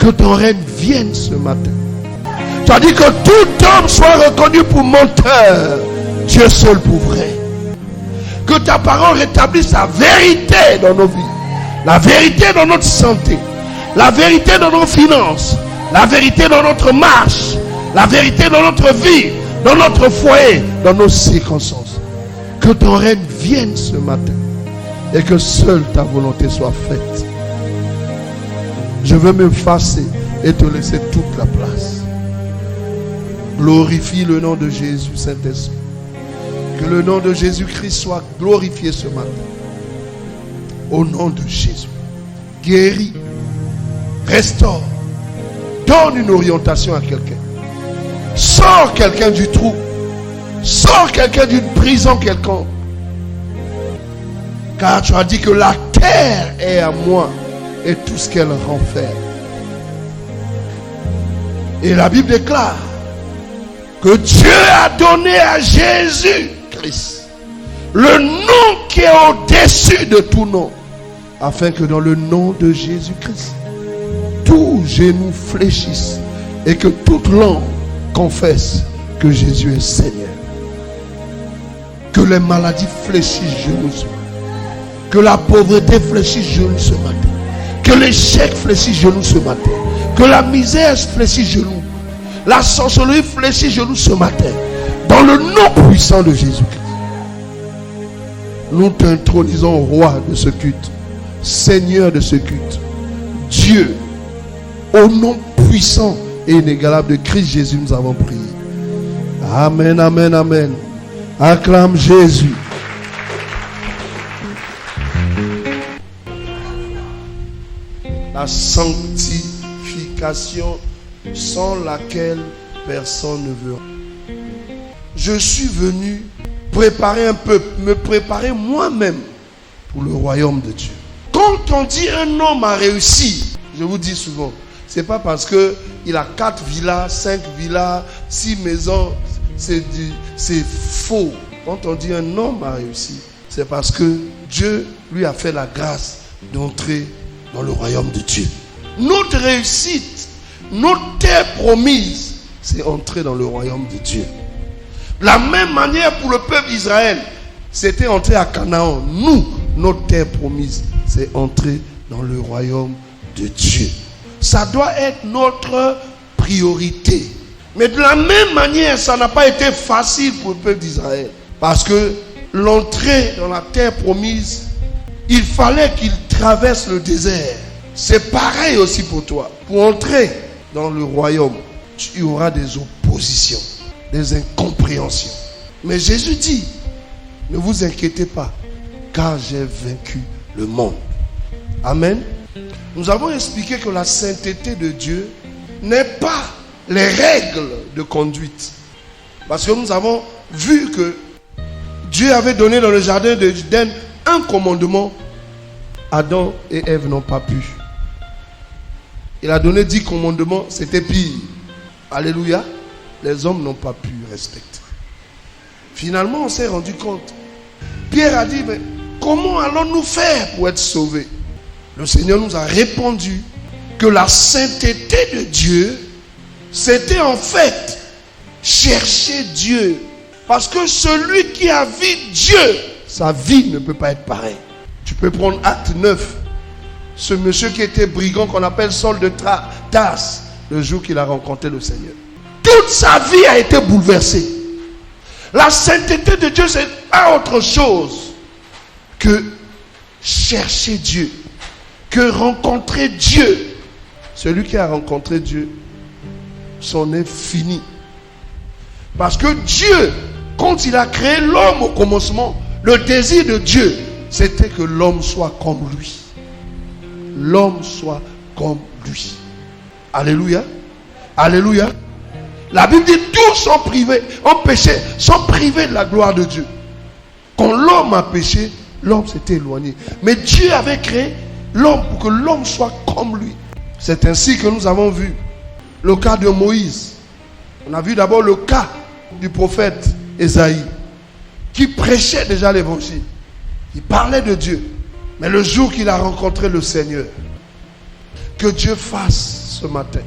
Que ton règne vienne ce matin. Tu as dit que tout homme soit reconnu pour menteur, Dieu seul pour vrai. Que ta parole rétablisse la vérité dans nos vies, la vérité dans notre santé, la vérité dans nos finances, la vérité dans notre marche, la vérité dans notre vie, dans notre foyer, dans nos circonstances. Que ton règne vienne ce matin et que seule ta volonté soit faite. Je veux m'effacer et te laisser toute la place. Glorifie le nom de Jésus, Saint-Esprit. Que le nom de Jésus-Christ soit glorifié ce matin. Au nom de Jésus. Guéris, restaure, donne une orientation à quelqu'un. Sors quelqu'un du trou. Sors quelqu'un d'une prison quelconque. Car tu as dit que la terre est à moi et tout ce qu'elle renferme. Et la Bible déclare que Dieu a donné à Jésus-Christ le nom qui est au-dessus de tout nom, afin que dans le nom de Jésus-Christ, tout genou fléchisse et que toute langue confesse que Jésus est Seigneur. Que les maladies fléchissent genoux ce matin. Que la pauvreté fléchisse genoux ce matin. Que l'échec fléchisse genoux ce matin. Que la misère fléchisse genoux. La sorcellerie fléchisse genoux ce matin. Dans le nom puissant de Jésus-Christ. Nous t'intronisons roi de ce culte. Seigneur de ce culte. Dieu. Au nom puissant et inégalable de Christ Jésus, nous avons prié. Amen, amen, amen. Acclame Jésus. La sanctification sans laquelle personne ne veut. Je suis venu préparer un peuple, me préparer moi-même pour le royaume de Dieu. Quand on dit un homme a réussi, je vous dis souvent, c'est pas parce que il a 4 villas, 5 villas, 6 maisons, c'est faux. Quand on dit un homme a réussi, c'est parce que Dieu lui a fait la grâce d'entrer dans le royaume de Dieu. Notre réussite, notre terre promise, c'est entrer dans le royaume de Dieu. De la même manière pour le peuple d'Israël, c'était entrer à Canaan. Nous, notre terre promise, c'est entrer dans le royaume de Dieu. Ça doit être notre priorité. Mais de la même manière, ça n'a pas été facile pour le peuple d'Israël. Parce que l'entrée dans la terre promise, il fallait qu'il traverse le désert. C'est pareil aussi pour toi. Pour entrer dans le royaume, il y aura des oppositions, des incompréhensions. Mais Jésus dit, ne vous inquiétez pas, car j'ai vaincu le monde. Amen. Nous avons expliqué que la sainteté de Dieu n'est pas les règles de conduite. Parce que nous avons vu que Dieu avait donné dans le jardin d'Éden un commandement. Adam et Ève n'ont pas pu. Il a donné 10 commandements, c'était pire. Alléluia. Les hommes n'ont pas pu respecter. Finalement, on s'est rendu compte. Pierre a dit, mais comment allons-nous faire pour être sauvés? Le Seigneur nous a répondu que la sainteté de Dieu, c'était en fait chercher Dieu. Parce que celui qui a vu Dieu, sa vie ne peut pas être pareille. Tu peux prendre Acte 9. Ce monsieur qui était brigand qu'on appelle Saul de Tarse, le jour qu'il a rencontré le Seigneur. Toute sa vie a été bouleversée. La sainteté de Dieu, c'est pas autre chose que chercher Dieu, que rencontrer Dieu. Celui qui a rencontré Dieu, son est fini. Parce que Dieu, quand il a créé l'homme au commencement, le désir de Dieu, c'était que l'homme soit comme lui. L'homme soit comme lui. Alléluia. Alléluia. La Bible dit tous sont privés, ont péché, sont privés de la gloire de Dieu. Quand l'homme a péché, l'homme s'était éloigné. Mais Dieu avait créé l'homme pour que l'homme soit comme lui. C'est ainsi que nous avons vu le cas de Moïse. On a vu d'abord le cas du prophète Ésaïe, qui prêchait déjà l'évangile. Il parlait de Dieu. Mais le jour qu'il a rencontré le Seigneur, que Dieu fasse ce matin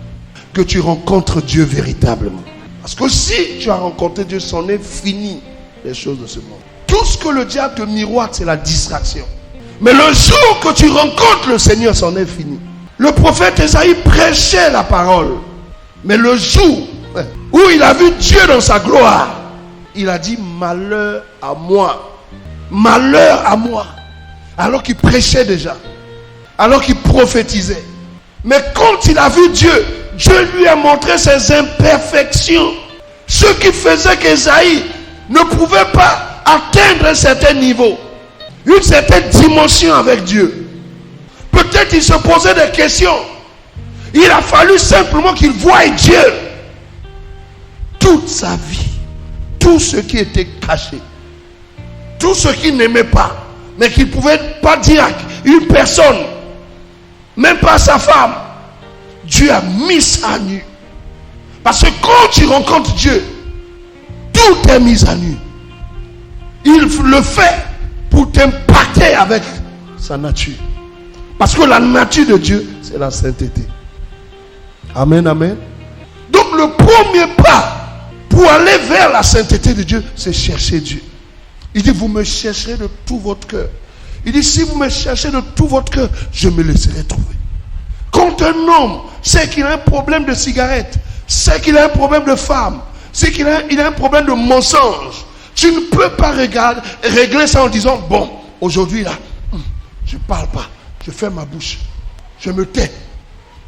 que tu rencontres Dieu véritablement. Parce que si tu as rencontré Dieu, c'en est fini les choses de ce monde. Tout ce que le diable te miroite, c'est la distraction. Mais le jour que tu rencontres le Seigneur, c'en est fini. Le prophète Esaïe prêchait la parole. Mais le jour où il a vu Dieu dans sa gloire, il a dit malheur à moi. Malheur à moi. Alors qu'il prêchait déjà. Alors qu'il prophétisait. Mais quand il a vu Dieu, Dieu lui a montré ses imperfections. Ce qui faisait qu'Esaïe ne pouvait pas atteindre un certain niveau. Une certaine dimension avec Dieu. Peut-être il se posait des questions. Il a fallu simplement qu'il voie Dieu. Toute sa vie. Tout ce qui était caché. Tout ce qu'il n'aimait pas. Mais qu'il ne pouvait pas dire à une personne. Même pas à sa femme. Dieu a mis ça à nu. Parce que quand tu rencontres Dieu, tout est mis à nu. Il le fait pour t'impacter avec sa nature. Parce que la nature de Dieu, c'est la sainteté. Amen, amen. Donc le premier pas pour aller vers la sainteté de Dieu, c'est chercher Dieu. Il dit, vous me chercherez de tout votre cœur. Il dit, si vous me cherchez de tout votre cœur, je me laisserai trouver. Quand un homme sait qu'il a un problème de cigarette, sait qu'il a un problème de femme, sait qu'il a un problème de mensonge, tu ne peux pas régler ça en disant, bon, aujourd'hui là, je ne parle pas, je ferme ma bouche, je me tais.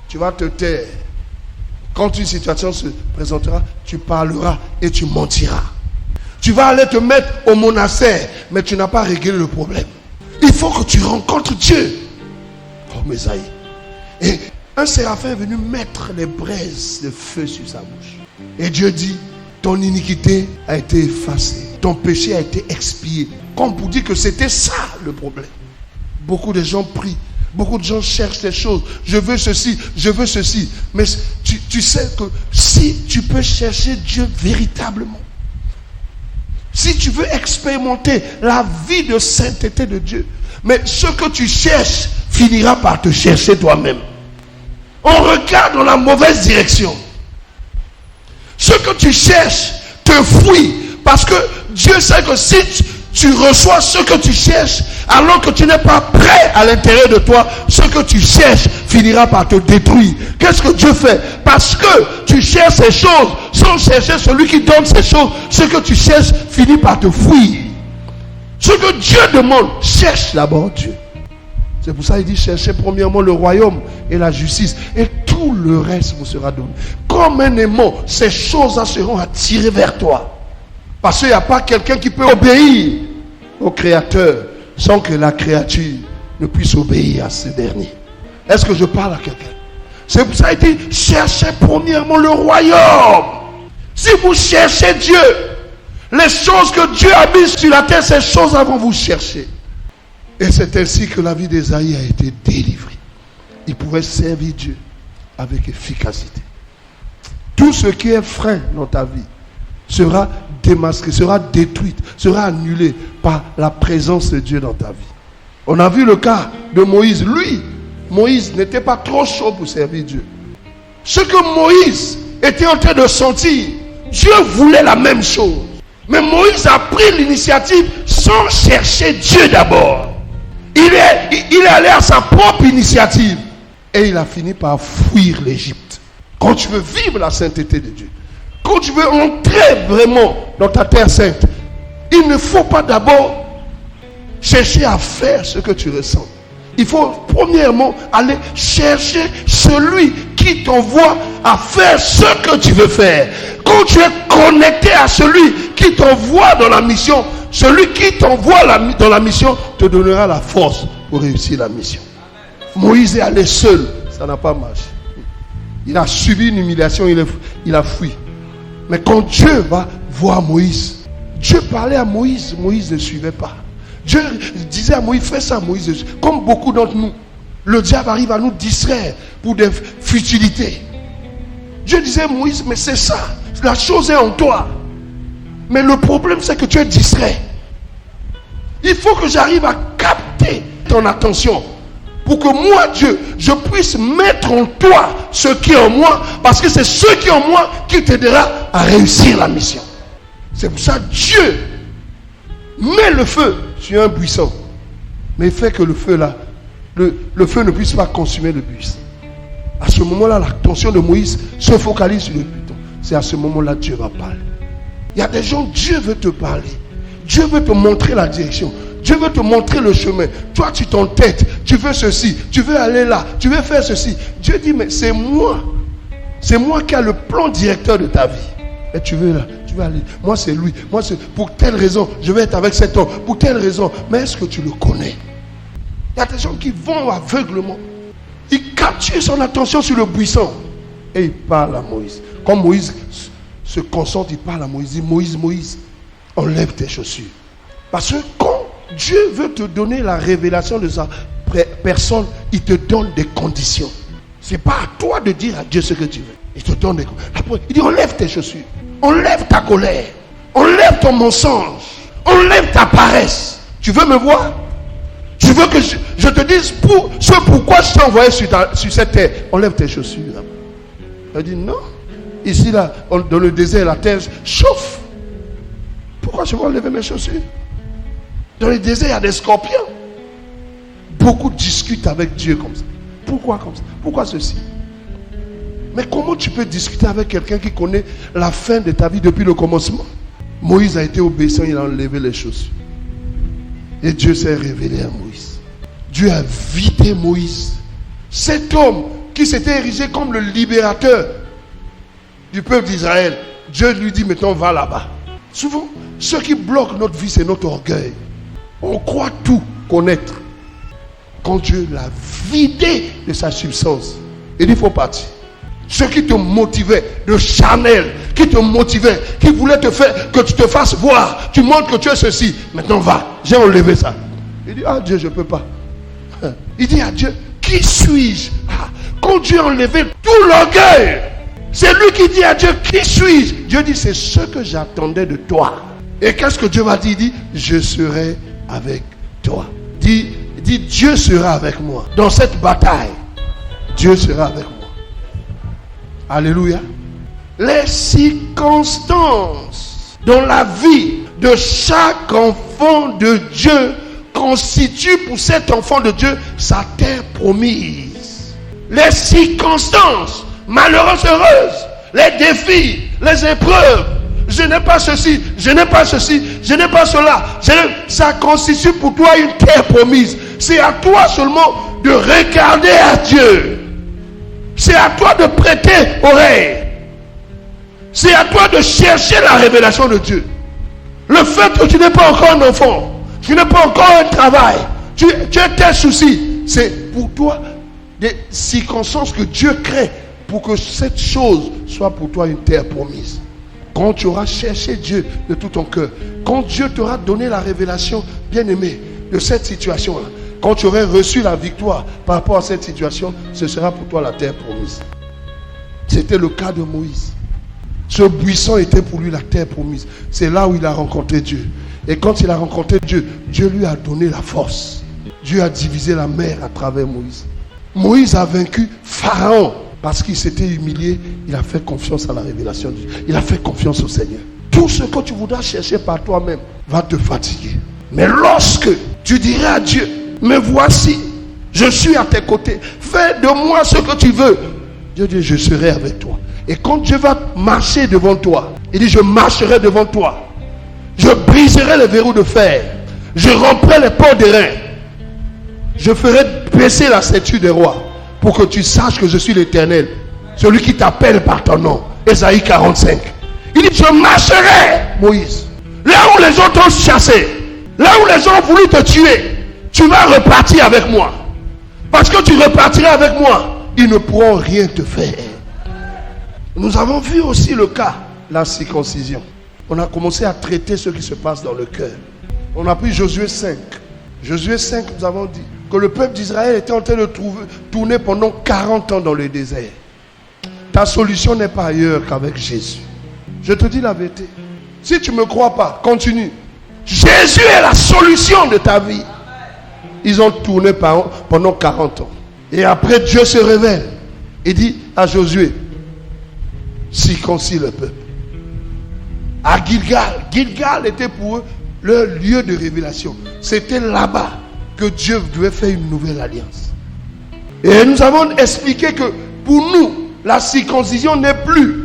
Tu vas te taire. Quand une situation se présentera, tu parleras et tu mentiras. Tu vas aller te mettre au monastère, mais tu n'as pas réglé le problème. Il faut que tu rencontres Dieu. Oh, Mésaïe. Et un séraphin est venu mettre les braises de feu sur sa bouche. Et Dieu dit, ton iniquité a été effacée. Ton péché a été expié. Comme pour dire que c'était ça le problème. Beaucoup de gens prient. Beaucoup de gens cherchent des choses. Je veux ceci, je veux ceci. Mais tu sais que si tu peux chercher Dieu véritablement, si tu veux expérimenter la vie de sainteté de Dieu, mais ce que tu cherches finira par te chercher toi-même. On regarde dans la mauvaise direction. Ce que tu cherches te fuit. Parce que Dieu sait que si tu reçois ce que tu cherches, alors que tu n'es pas prêt à l'intérieur de toi, ce que tu cherches finira par te détruire. Qu'est-ce que Dieu fait? Parce que tu cherches ces choses, sans chercher celui qui donne ces choses, ce que tu cherches finit par te fuir. Ce que Dieu demande, cherche d'abord Dieu. C'est pour ça qu'il dit, cherchez premièrement le royaume et la justice, et tout le reste vous sera donné. Comme un aimant, ces choses-là seront attirées vers toi. Parce qu'il n'y a pas quelqu'un qui peut obéir au Créateur sans que la créature ne puisse obéir à ce dernier. Est-ce que je parle à quelqu'un? C'est pour ça qu'il dit, cherchez premièrement le royaume. Si vous cherchez Dieu, les choses que Dieu a mises sur la terre, ces choses-là vont vous chercher. Et c'est ainsi que la vie d'Ésaïe a été délivrée. Il pouvait servir Dieu avec efficacité. Tout ce qui est frein dans ta vie sera démasqué, sera détruite, sera annulé par la présence de Dieu dans ta vie. On a vu le cas de Moïse. Lui, Moïse n'était pas trop chaud pour servir Dieu. Ce que Moïse était en train de sentir, Dieu voulait la même chose. Mais Moïse a pris l'initiative sans chercher Dieu d'abord. Il est allé à sa propre initiative. Et il a fini par fuir l'Égypte. Quand tu veux vivre la sainteté de Dieu, quand tu veux entrer vraiment dans ta terre sainte, il ne faut pas d'abord chercher à faire ce que tu ressens. Il faut premièrement aller chercher celui qui t'envoie à faire ce que tu veux faire. Quand tu es connecté à celui qui t'envoie dans la mission, celui qui t'envoie dans la mission te donnera la force pour réussir la mission. Moïse est allé seul, ça n'a pas marché. Il a subi une humiliation, il a fui. Mais quand Dieu va voir Moïse, Dieu parlait à Moïse, Moïse ne suivait pas. Dieu disait à Moïse, fais ça Moïse. Comme beaucoup d'entre nous, le diable arrive à nous distraire pour des futilités. Dieu disait, Moïse, mais c'est ça, la chose est en toi. Mais le problème c'est que tu es distrait. Il faut que j'arrive à capter ton attention pour que moi, Dieu, je puisse mettre en toi ce qui est en moi, parce que c'est ce qui est en moi qui t'aidera à réussir la mission. C'est pour ça que Dieu met le feu sur un buisson, mais il fait que le feu là, le feu ne puisse pas consumer le buisson. À ce moment-là, l'attention de Moïse se focalise sur le buisson. C'est à ce moment-là que Dieu va parler. Il y a des gens, Dieu veut te parler. Dieu veut te montrer la direction. Dieu veut te montrer le chemin. Toi, tu t'entêtes. Tu veux ceci. Tu veux aller là. Tu veux faire ceci. Dieu dit, mais c'est moi. C'est moi qui ai le plan directeur de ta vie. Et tu veux là. Tu veux aller. Moi, c'est lui. Moi, c'est pour telle raison. Je vais être avec cet homme. Pour telle raison. Mais est-ce que tu le connais? Il y a des gens qui vont aveuglement. Ils capturent son attention sur le buisson. Et il parle à Moïse. Quand Moïse se concentre, il parle à Moïse. Il dit, Moïse, Moïse, enlève tes chaussures. Parce que quand Dieu veut te donner la révélation de sa personne, il te donne des conditions. Ce n'est pas à toi de dire à Dieu ce que tu veux. Il te donne des conditions. Il dit, enlève tes chaussures. Enlève ta colère. Enlève ton mensonge. Enlève ta paresse. Tu veux me voir? Tu veux que je te dise pourquoi je t'ai envoyé sur cette terre? Enlève tes chaussures. Il dit, non. Ici, là, dans le désert, la terre chauffe. Pourquoi je vais enlever mes chaussures? Dans le désert, il y a des scorpions. Beaucoup discutent avec Dieu comme ça. Pourquoi comme ça? Pourquoi ceci? Mais comment tu peux discuter avec quelqu'un qui connaît la fin de ta vie depuis le commencement? Moïse a été obéissant, il a enlevé les chaussures. Et Dieu s'est révélé à Moïse. Dieu a vidé Moïse. Cet homme qui s'était érigé comme le libérateur du peuple d'Israël, Dieu lui dit maintenant va là-bas. Souvent, ce qui bloque notre vie, c'est notre orgueil. On croit tout connaître. Quand Dieu l'a vidé de sa substance, il dit il faut partir. Ce qui te motivait, le charnel, qui te motivait, qui voulait te faire, que tu te fasses voir, tu montres que tu es ceci, maintenant va, j'ai enlevé ça. Il dit, ah Dieu, je ne peux pas. Il dit à Dieu, qui suis-je? Quand Dieu a enlevé tout l'orgueil, c'est lui qui dit à Dieu, qui suis-je? Dieu dit, c'est ce que j'attendais de toi. Et qu'est-ce que Dieu va dire? Il dit, je serai avec toi. Dit, Dieu sera avec moi. Dans cette bataille, Dieu sera avec moi. Alléluia. Les circonstances dans la vie de chaque enfant de Dieu constituent pour cet enfant de Dieu sa terre promise. Les circonstances malheureuses, heureuses, les défis, les épreuves, je n'ai pas ceci, je n'ai pas ceci, je n'ai pas cela, ça constitue pour toi une terre promise. C'est à toi seulement de regarder à Dieu. C'est à toi de prêter oreille. C'est à toi de chercher la révélation de Dieu. Le fait que tu n'es pas encore un enfant, tu n'es pas encore un travail, tu as tes soucis, c'est pour toi des circonstances que Dieu crée pour que cette chose soit pour toi une terre promise. Quand tu auras cherché Dieu de tout ton cœur, quand Dieu t'aura donné la révélation, bien-aimé, de cette situation-là, quand tu aurais reçu la victoire par rapport à cette situation, ce sera pour toi la terre promise. C'était le cas de Moïse. Ce buisson était pour lui la terre promise. C'est là où il a rencontré Dieu. Et quand il a rencontré Dieu, Dieu lui a donné la force. Dieu a divisé la mer à travers Moïse. Moïse a vaincu Pharaon parce qu'il s'était humilié. Il a fait confiance à la révélation de Dieu. Il a fait confiance au Seigneur. Tout ce que tu voudras chercher par toi-même va te fatiguer. Mais lorsque tu diras à Dieu, me voici, je suis à tes côtés, fais de moi ce que tu veux. Dieu dit, je serai avec toi. Et quand Dieu va marcher devant toi, il dit, je marcherai devant toi. Je briserai les verrous de fer. Je romprai les portes des reins. Je ferai baisser la ceinture des rois pour que tu saches que je suis l'Éternel, celui qui t'appelle par ton nom. Ésaïe 45. Il dit, je marcherai, Moïse. Là où les gens t'ont chassé, là où les gens ont voulu te tuer, tu vas repartir avec moi. Parce que tu repartiras avec moi, ils ne pourront rien te faire. Nous avons vu aussi le cas, la circoncision. On a commencé à traiter ce qui se passe dans le cœur. On a pris Josué 5. Josué 5, nous avons dit que le peuple d'Israël était en train de tourner pendant 40 ans dans le désert. Ta solution n'est pas ailleurs qu'avec Jésus. Je te dis la vérité. Si tu ne me crois pas, continue. Jésus est la solution de ta vie. Ils ont tourné pendant 40 ans. Et après, Dieu se révèle et dit à Josué, circoncis le peuple. À Gilgal. Gilgal était pour eux leur lieu de révélation. C'était là-bas que Dieu devait faire une nouvelle alliance. Et nous avons expliqué que pour nous, la circoncision n'est plus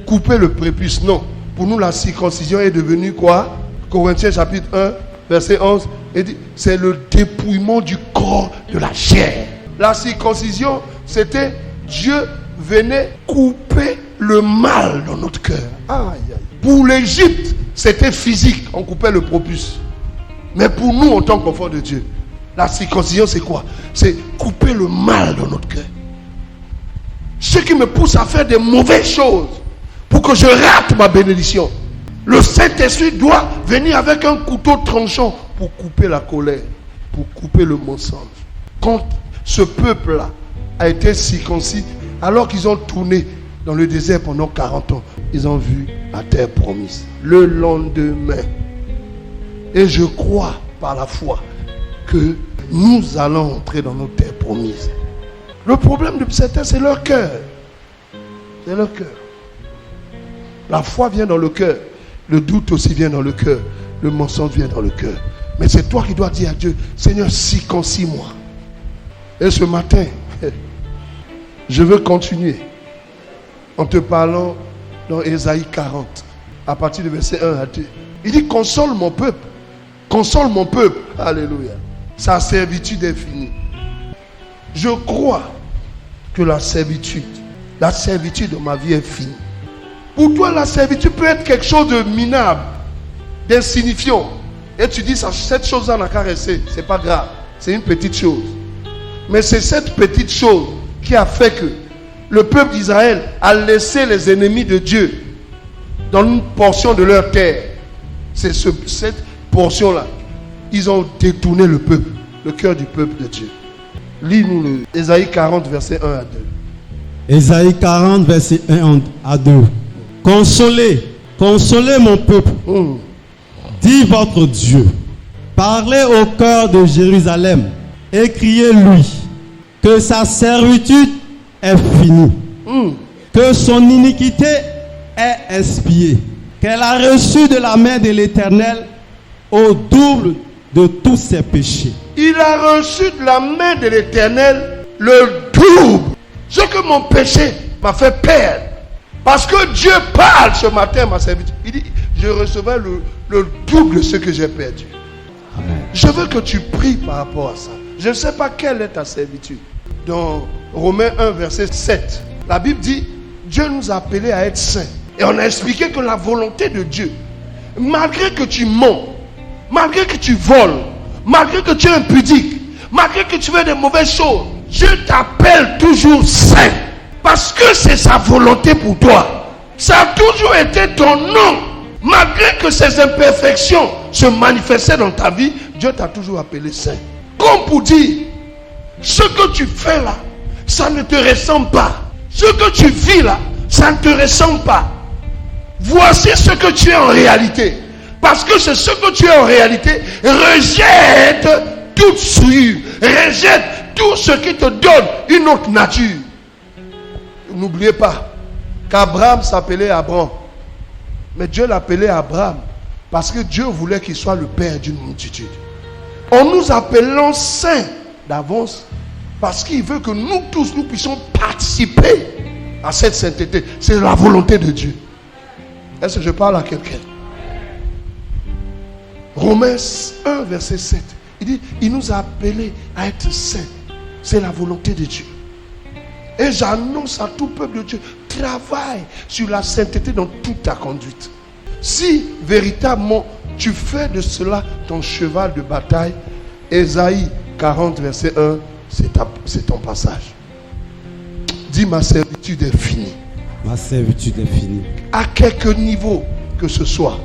couper le prépuce. Non. Pour nous, la circoncision est devenue quoi? Corinthiens chapitre 1, verset 11. Et dit, c'est le dépouillement du corps de la chair. La circoncision, c'était Dieu venait couper le mal dans notre cœur. Aïe, aïe. Pour l'Égypte, c'était physique. On coupait le prépuce. Mais pour nous, en tant qu'enfants de Dieu, la circoncision, c'est quoi? C'est couper le mal dans notre cœur. Ce qui me pousse à faire des mauvaises choses pour que je rate ma bénédiction. Le Saint-Esprit doit venir avec un couteau tranchant pour couper la colère, pour couper le mensonge. Quand ce peuple-là a été circoncis, alors qu'ils ont tourné dans le désert pendant 40 ans, ils ont vu la terre promise. Le lendemain, et je crois par la foi que nous allons entrer dans notre terre promise. Le problème de certains, c'est leur cœur. C'est leur cœur. La foi vient dans le cœur. Le doute aussi vient dans le cœur. Le mensonge vient dans le cœur. Mais c'est toi qui dois dire à Dieu, Seigneur, circoncis-moi. Et ce matin, je veux continuer en te parlant dans Ésaïe 40, à partir du verset 1 à 2. Il dit, console mon peuple. Console mon peuple. Alléluia. Sa servitude est finie. Je crois que la servitude de ma vie est finie. Pour toi, la servitude peut être quelque chose de minable, d'insignifiant. Et tu dis, cette chose-là n'a qu'à rester. C'est pas grave. C'est une petite chose. Mais c'est cette petite chose qui a fait que le peuple d'Israël a laissé les ennemis de Dieu dans une portion de leur terre. C'est cette portion-là. Ils ont détourné le peuple, le cœur du peuple de Dieu. Lis-nous le Ésaïe 40, verset 1 à 2. Ésaïe 40, verset 1 à 2. Consolez mon peuple. Dit votre Dieu. Parlez au cœur de Jérusalem et criez-lui que sa servitude est finie, que son iniquité est expiée, qu'elle a reçu de la main de l'Éternel au double de tous ses péchés. Il a reçu de la main de l'Éternel le double. Ce que mon péché m'a fait perdre. Parce que Dieu parle ce matin à ma servitude. Il dit, je recevrai le double de ce que j'ai perdu. Amen. Je veux que tu pries par rapport à ça. Je ne sais pas quelle est ta servitude. Dans Romains 1, verset 7, la Bible dit, Dieu nous a appelés à être saints. Et on a expliqué que la volonté de Dieu, malgré que tu mens, malgré que tu voles, malgré que tu es impudique, malgré que tu fais de mauvaises choses, Dieu t'appelle toujours saint. Parce que c'est sa volonté pour toi. Ça a toujours été ton nom. Malgré que ces imperfections se manifestaient dans ta vie, Dieu t'a toujours appelé saint. Comme pour dire, ce que tu fais là, ça ne te ressemble pas. Ce que tu vis là, ça ne te ressemble pas. Voici ce que tu es en réalité. Parce que c'est ce que tu es en réalité. Rejette toute souillure. Rejette tout ce qui te donne une autre nature. N'oubliez pas qu'Abraham s'appelait Abraham. Mais Dieu l'appelait Abraham parce que Dieu voulait qu'il soit le père d'une multitude. En nous appelant saints d'avance parce qu'il veut que nous tous nous puissions participer à cette sainteté. C'est la volonté de Dieu. Est-ce que je parle à quelqu'un? Romains 1, verset 7. Il dit, il nous a appelés à être saints. C'est la volonté de Dieu. Et j'annonce à tout peuple de Dieu, travaille sur la sainteté dans toute ta conduite. Si véritablement tu fais de ton cheval de bataille, Ésaïe 40, verset 1, c'est ton passage. Dis, ma servitude est finie. Ma servitude est finie. À quelque niveau que ce soit.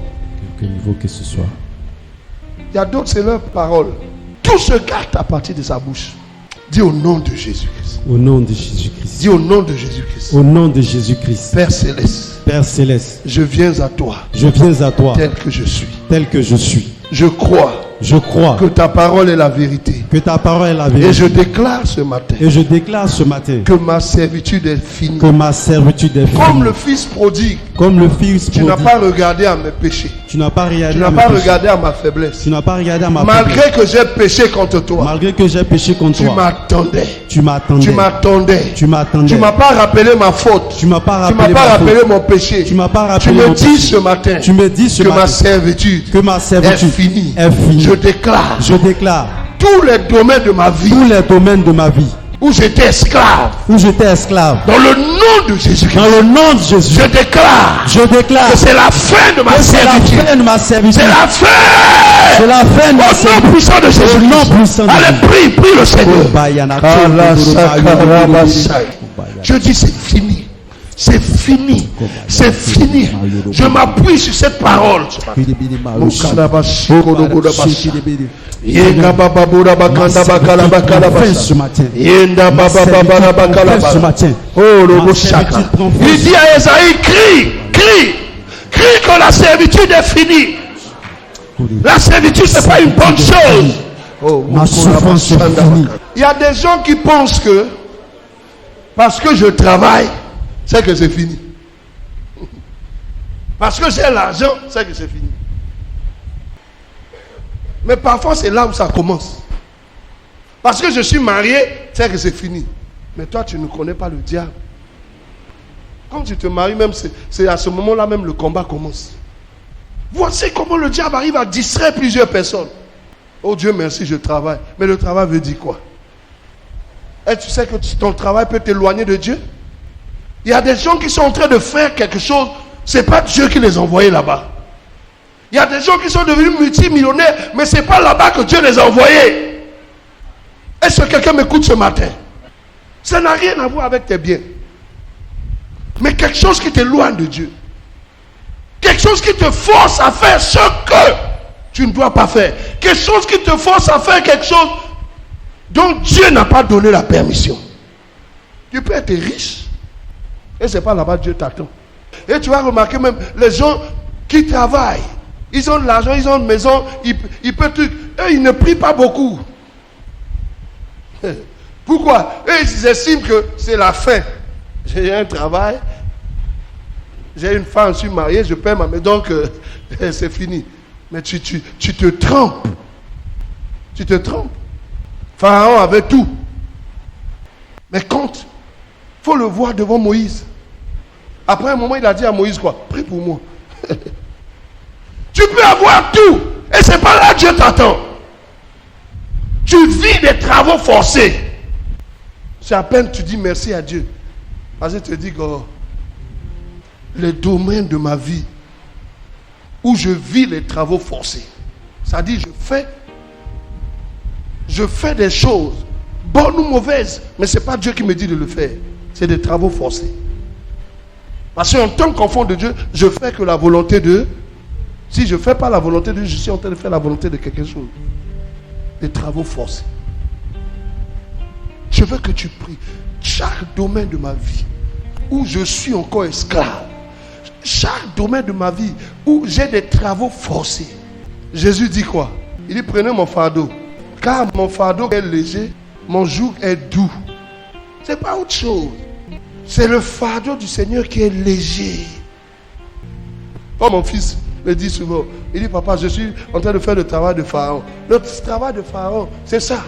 Quelque niveau que ce soit. Il y a d'autres, c'est leur parole. Tout se gâte à partir de sa bouche. Dis au nom de Jésus-Christ. Au nom de Jésus-Christ. Dis au nom de Jésus-Christ. Au nom de Jésus-Christ. Père céleste. Père céleste. Je viens à toi. Je viens à toi. Tel que je suis. Tel que je suis. Je crois. Je crois que ta parole est la vérité. que ta parole est la Et vérité. je déclare ce matin Et je déclare ce matin que ma servitude est finie. que ma servitude est Comme finie. le fils prodigue, Comme le fils tu n'as prodigue, pas regardé à mes péchés. tu n'as pas regardé Tu à n'as mes pas péchés. regardé à ma faiblesse. Tu n'as pas regardé à ma Malgré faiblesse. que j'ai péché contre toi, Malgré que j'ai péché contre tu toi, m'attendais. tu m'attendais. Tu m'attendais. Tu m'attendais. Tu m'as pas rappelé ma faute. Tu m'as pas Tu m'as rappelé pas ma faute. rappelé mon péché. Tu m'as pas Tu rappelé me mon dis péché. ce matin Tu me dis ce que matin ma servitude que ma est servitude finie. est finie. Je déclare Je déclare tous les domaines de ma vie tous les domaines de ma vie où j'étais esclave, où j'étais esclave. dans le nom de Jésus-Christ, Dans le nom de Jésus, je déclare je déclare que c'est la fin de ma que c'est la servitude. fin de ma servitude. C'est la fin. C'est la fin de ma Au nom servitude. puissant de Jésus. Au nom puissant de Allez, Jésus. prie le Seigneur. Je dis c'est fini. C'est fini. C'est fini. Je m'appuie sur cette parole. Fin ce matin. Ce matin. Il dit à Esaïe, crie, crie, crie que la servitude est finie. La servitude, ce n'est pas une bonne chose. Ma souffrance est finie. Il y a des gens qui pensent que parce que je travaille, c'est que c'est fini. Parce que j'ai l'argent, c'est que c'est fini. Mais parfois, c'est là où ça commence. Parce que je suis marié, c'est que c'est fini. Mais toi, tu ne connais pas le diable. Quand tu te maries, même, c'est à ce moment-là même le combat commence. Voici comment le diable arrive à distraire plusieurs personnes. Oh Dieu merci, je travaille. Mais le travail veut dire quoi? Et tu sais que ton travail peut t'éloigner de Dieu? Il y a des gens qui sont en train de faire quelque chose. Ce n'est pas Dieu qui les a envoyés là-bas. Il y a des gens qui sont devenus multimillionnaires, mais ce n'est pas là-bas que Dieu les a envoyés. Est-ce que quelqu'un m'écoute ce matin? Ça n'a rien à voir avec tes biens. Mais quelque chose qui t'éloigne de Dieu. Quelque chose qui te force à faire ce que tu ne dois pas faire. Quelque chose qui te force à faire quelque chose dont Dieu n'a pas donné la permission. Tu peux être riche. Et ce n'est pas là-bas que Dieu t'attend. Et tu vas remarquer même les gens qui travaillent. Ils ont de l'argent, ils ont une maison, ils peuvent tout. Eux, ils ne prient pas beaucoup. Pourquoi? Eux, ils estiment que c'est la fin. J'ai un travail. J'ai une femme, je suis marié, je paie ma maison. Donc, c'est fini. Mais tu te trompes. Tu te trompes. Pharaon avait tout. Mais quand il faut le voir devant Moïse. Après un moment, il a dit à Moïse quoi? Prie pour moi. Tu peux avoir tout. Et c'est pas là que Dieu t'attend. Tu vis des travaux forcés. C'est à peine tu dis merci à Dieu. Parce que tu te dis que les domaines de ma vie où je vis les travaux forcés. Ça dit je fais des choses, bonnes ou mauvaises, mais ce n'est pas Dieu qui me dit de le faire. C'est des travaux forcés. Parce qu'en tant qu'enfant de Dieu, je fais que la volonté de... Si je ne fais pas la volonté de Dieu, je suis en train de faire la volonté de quelque chose. Des travaux forcés. Je veux que tu pries. Chaque domaine de ma vie où je suis encore esclave, chaque domaine de ma vie où j'ai des travaux forcés. Jésus dit quoi? Il dit prenez mon fardeau. Car mon fardeau est léger, mon joug est doux. Ce n'est pas autre chose. C'est le fardeau du Seigneur qui est léger. Comme mon fils le dit souvent. Il dit papa, je suis en train de faire le travail de Pharaon. Le travail de Pharaon, c'est ça.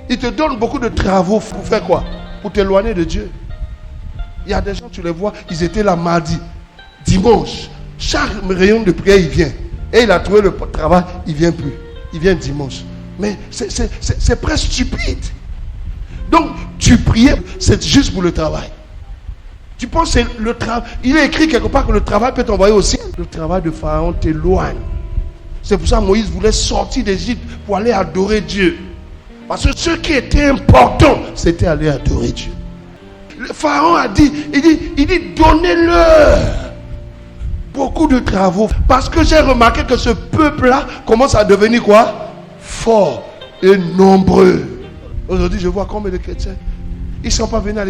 Il te donne beaucoup de travaux pour faire quoi? Pour t'éloigner de Dieu. Il y a des gens, tu les vois, ils étaient là mardi, dimanche. Chaque rayon de prière, il vient. Et il a trouvé le travail, il ne vient plus. Il vient dimanche. Mais c'est presque stupide. Donc, tu priais, c'est juste pour le travail. Tu penses que le travail. Il est écrit quelque part que le travail peut t'envoyer aussi. Le travail de Pharaon t'éloigne. C'est pour ça que Moïse voulait sortir d'Égypte pour aller adorer Dieu. Parce que ce qui était important, c'était aller adorer Dieu. Le Pharaon a dit, il dit, donnez-leur beaucoup de travaux. Parce que j'ai remarqué que ce peuple-là commence à devenir quoi? Fort et nombreux. Aujourd'hui, je vois combien de chrétiens, ils ne sont pas venus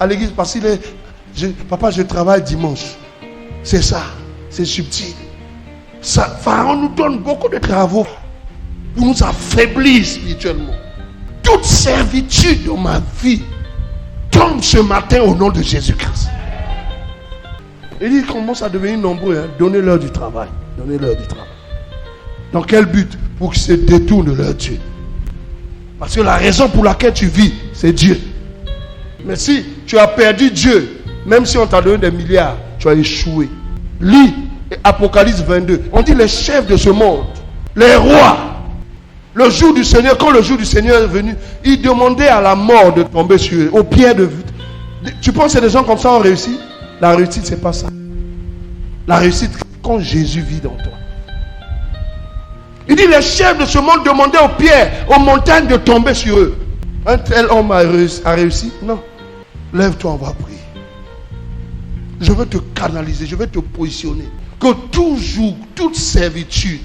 à l'église parce qu'il est... Papa, je travaille dimanche. C'est ça, c'est subtil. Pharaon nous donne beaucoup de travaux pour nous affaiblir spirituellement. Toute servitude dans ma vie tombe ce matin au nom de Jésus-Christ. Il dit, ils commencent à devenir nombreux. Hein. Donnez-leur du travail. Donnez-leur du travail. Dans quel but? Pour qu'ils se détournent de leur Dieu. Parce que la raison pour laquelle tu vis, c'est Dieu. Mais si tu as perdu Dieu, même si on t'a donné des milliards, tu as échoué. Lis Apocalypse 22. On dit les chefs de ce monde, les rois, le jour du Seigneur, quand le jour du Seigneur est venu, ils demandaient à la mort de tomber sur eux, aux pieds de... Tu penses que des gens comme ça ont réussi? La réussite, c'est pas ça. La réussite, quand Jésus vit dans toi. Il dit les chefs de ce monde demandaient aux pierres, aux montagnes de tomber sur eux. Un tel homme a réussi? Non. Lève-toi, on va prier. Je veux te canaliser, je veux te positionner. Que toujours, toute servitude,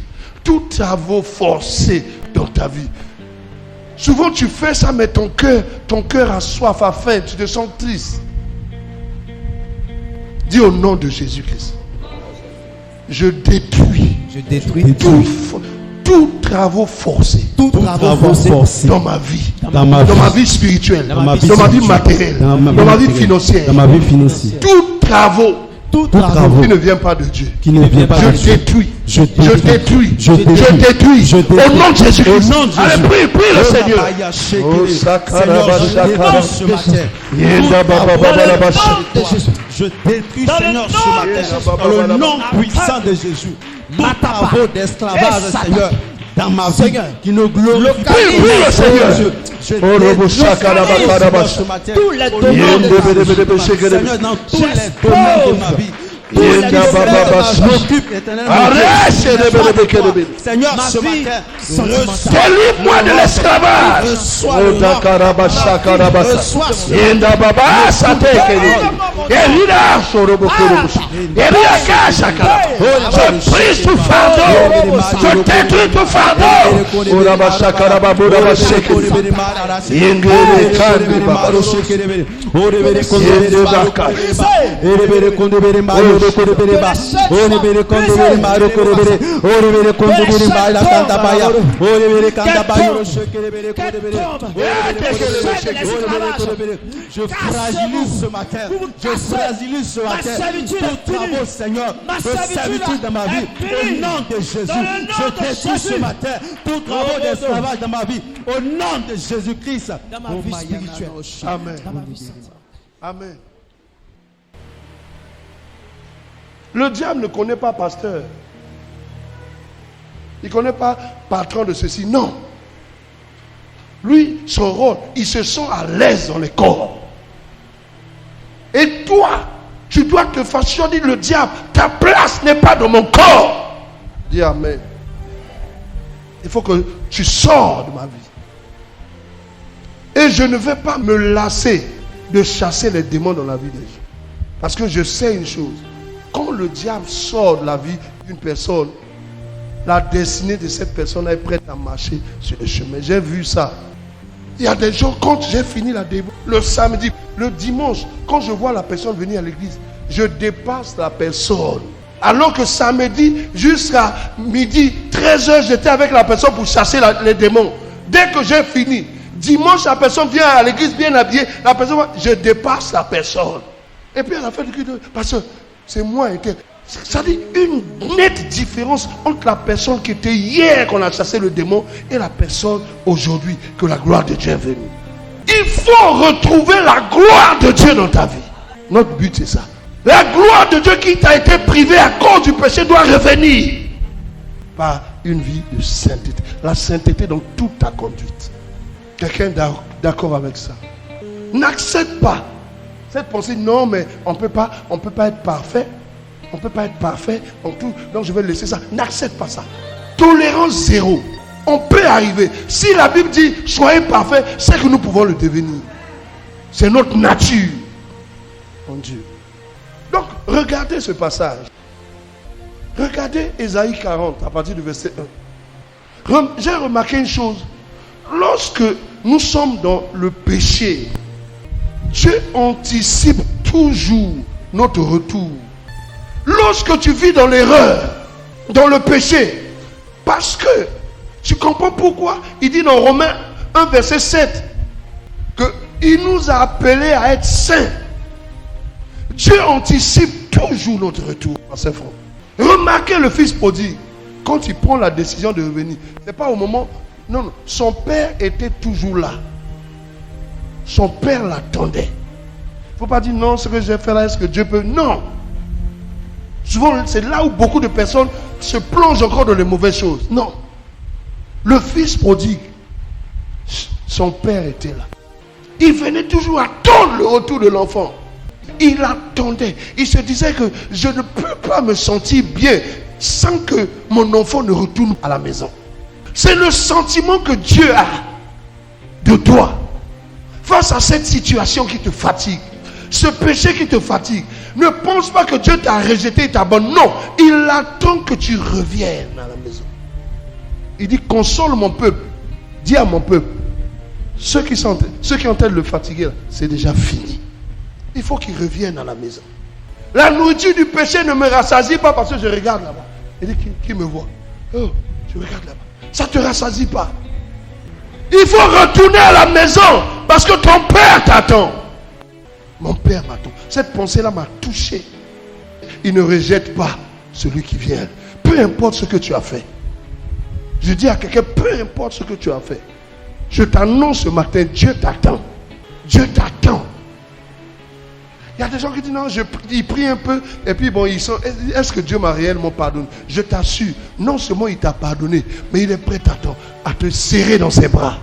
tout travaux forcés dans ta vie. Souvent tu fais ça, mais ton cœur a soif, a faim, tu te sens triste. Dis au nom de Jésus-Christ. Je détruis tout travaux forcés. Tout travaux forcés dans ma vie. Dans ma vie spirituelle. Dans ma vie matérielle. Dans ma vie financière. Tout travaux qui ne vient pas de Dieu. Je détruis. Au nom de Jésus. Allez, prie le Seigneur. Je détruis, Seigneur, ce matin, dans le nom puissant de Jésus, tout travaux d'esclavage, Seigneur, dans ma vie, qui ne glorifie pas le Seigneur. Je détruis ce matin, tous les domaines de ma vie, Seigneur, dans tous les domaines de ma vie. Seigneur, ce matin, délivre-moi de l'esclavage. Je brise tout fardeau. Je détruis tout fardeau. Je fragilise ce matin. Tout travaux, Seigneur, de servitude dans ma vie. Au nom de Jésus, je détruis ce matin tout travaux d'esclavage dans ma vie. Au nom de Jésus-Christ, dans ma vie spirituelle. Amen. Amen. Le diable ne connaît pas pasteur. Il ne connaît pas patron de ceci. Non. Lui, son rôle, il se sent à l'aise dans les corps. Et toi, tu dois te façonner le diable. Ta place n'est pas dans mon corps. Dis Amen. Il faut que tu sors de ma vie. Et je ne vais pas me lasser de chasser les démons dans la vie des gens. Parce que je sais une chose. Quand le diable sort de la vie d'une personne, la destinée de cette personne est prête à marcher sur le chemin. J'ai vu ça. Il y a des gens, quand j'ai fini la démo, le samedi, le dimanche, quand je vois la personne venir à l'église, je dépasse la personne. Alors que samedi, jusqu'à midi, 13h, j'étais avec la personne pour chasser les démons. Dès que j'ai fini, dimanche, la personne vient à l'église bien habillée, la personne, je dépasse la personne. Et puis à la fin du culte, parce que c'est moi et ça dit une nette différence entre la personne qui était hier qu'on a chassé le démon et la personne aujourd'hui que la gloire de Dieu est venue. Il faut retrouver la gloire de Dieu dans ta vie. Notre but c'est ça. La gloire de Dieu qui t'a été privée à cause du péché doit revenir par une vie de sainteté. La sainteté dans toute ta conduite. Quelqu'un d'accord avec ça? N'accepte pas cette pensée, non mais on ne peut pas être parfait. On ne peut pas être parfait en tout, donc je vais laisser ça. N'accepte pas ça. Tolérance zéro. On peut arriver. Si la Bible dit soyez parfait, c'est que nous pouvons le devenir. C'est notre nature. Mon Dieu. Donc, regardez ce passage. Regardez Ésaïe 40 à partir du verset 1. J'ai remarqué une chose. Lorsque nous sommes dans le péché, Dieu anticipe toujours notre retour. Lorsque tu vis dans l'erreur, dans le péché. Parce que, tu comprends pourquoi? Il dit dans Romains 1, verset 7, qu'il nous a appelés à être saints. Dieu anticipe toujours notre retour à ses frères. Remarquez le fils prodigue. Quand il prend la décision de revenir, ce n'est pas au moment... Non, son père était toujours là. Son père l'attendait. Il ne faut pas dire non, ce que j'ai fait là, est-ce que Dieu peut... Non. Souvent, c'est là où beaucoup de personnes se plongent encore dans les mauvaises choses. Non. Le fils prodigue, son père était là. Il venait toujours attendre le retour de l'enfant. Il attendait. Il se disait que je ne peux pas me sentir bien sans que mon enfant ne retourne à la maison. C'est le sentiment que Dieu a de toi. Face à cette situation qui te fatigue, ce péché qui te fatigue, ne pense pas que Dieu t'a rejeté et t'abandonne. Non, il attend que tu reviennes à la maison. Il dit, console mon peuple. Dis à mon peuple, ceux qui sont en train de le fatiguer, c'est déjà fini. Il faut qu'ils reviennent à la maison. La nourriture du péché ne me rassasie pas parce que je regarde là-bas. Il dit, qui me voit? Oh, je regarde là-bas. Ça ne te rassasie pas. Il faut retourner à la maison parce que ton père t'attend. Mon père m'attend. Cette pensée-là m'a touché. Il ne rejette pas celui qui vient. Peu importe ce que tu as fait. Je dis à quelqu'un, peu importe ce que tu as fait. Je t'annonce ce matin, Dieu t'attend. Dieu t'attend. Il y a des gens qui disent non, ils prient un peu et puis bon, ils sont. Est-ce que Dieu m'a réellement pardonné? Je t'assure, non seulement il t'a pardonné, mais il est prêt à te serrer dans ses bras.